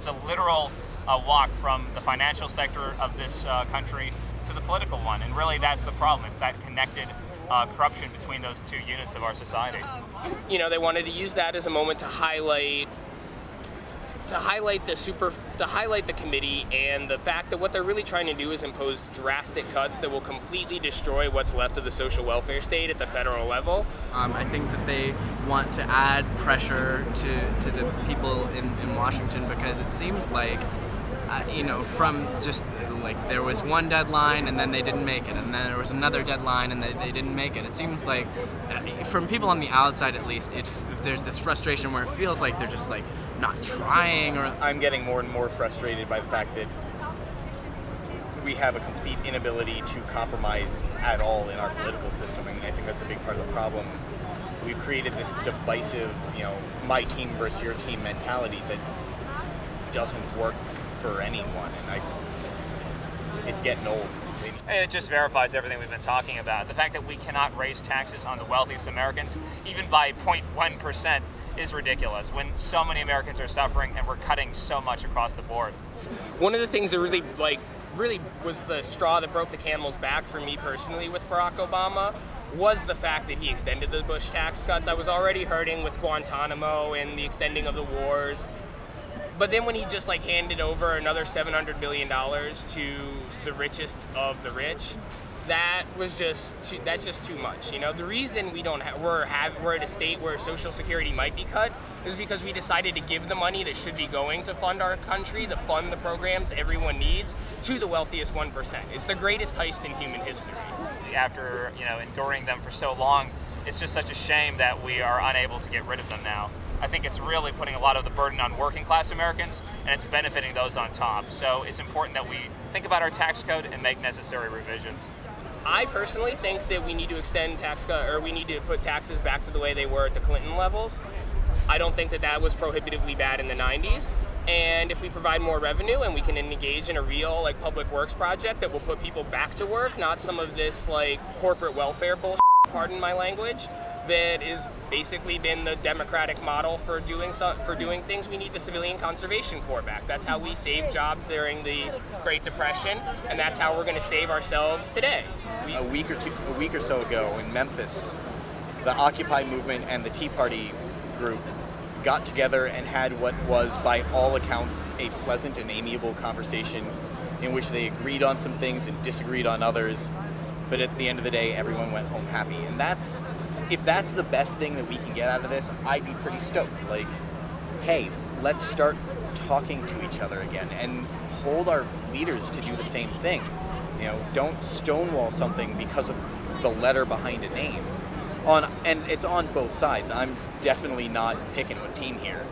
It's a literal walk from the financial sector of this country to the political one, and really that's the problem. It's that connected corruption between those two units of our society. They wanted to use that as a moment to highlight the committee and the fact that what they're really trying to do is impose drastic cuts that will completely destroy what's left of the social welfare state at the federal level. I think that they want to add pressure to the people in Washington, because it seems like from just like there was one deadline and then they didn't make it, and then there was another deadline and they didn't make it. It seems like from people on the outside at least, if there's this frustration where it feels like they're just like not trying. Or I'm getting more and more frustrated by the fact that we have a complete inability to compromise at all in our political system. I mean, I think that's a big part of the problem. We've created this divisive, my team versus your team mentality that doesn't work for anyone, and it's getting old. It just verifies everything we've been talking about. The fact that we cannot raise taxes on the wealthiest Americans, even by 0.1%, is ridiculous when so many Americans are suffering and we're cutting so much across the board. One of the things that really was the straw that broke the camel's back for me personally with Barack Obama was the fact that he extended the Bush tax cuts. I was already hurting with Guantanamo and the extending of the wars. But then when he just handed over another $700 billion to the richest of the rich, that's just too much. The reason we're at a state where Social Security might be cut is because we decided to give the money that should be going to fund our country, to fund the programs everyone needs, to the wealthiest 1%. It's the greatest heist in human history. After enduring them for so long, it's just such a shame that we are unable to get rid of them now. I think it's really putting a lot of the burden on working class Americans, and it's benefiting those on top. So it's important that we think about our tax code and make necessary revisions. I personally think that we need to extend we need to put taxes back to the way they were at the Clinton levels. I don't think that was prohibitively bad in the 90s. And if we provide more revenue and we can engage in a real public works project that will put people back to work, not some of this corporate welfare bullshit, pardon my language, that is basically been the Democratic model for doing things. We need the Civilian Conservation Corps back. That's how we saved jobs during the Great Depression, and that's how we're going to save ourselves today. A week or so ago in Memphis, the Occupy movement and the Tea Party group got together and had what was, by all accounts, a pleasant and amiable conversation in which they agreed on some things and disagreed on others, but at the end of the day, everyone went home happy. And if that's the best thing that we can get out of this, I'd be pretty stoked. Hey, let's start talking to each other again and hold our leaders to do the same thing. Don't stonewall something because of the letter behind a name. And it's on both sides. I'm definitely not picking a team here.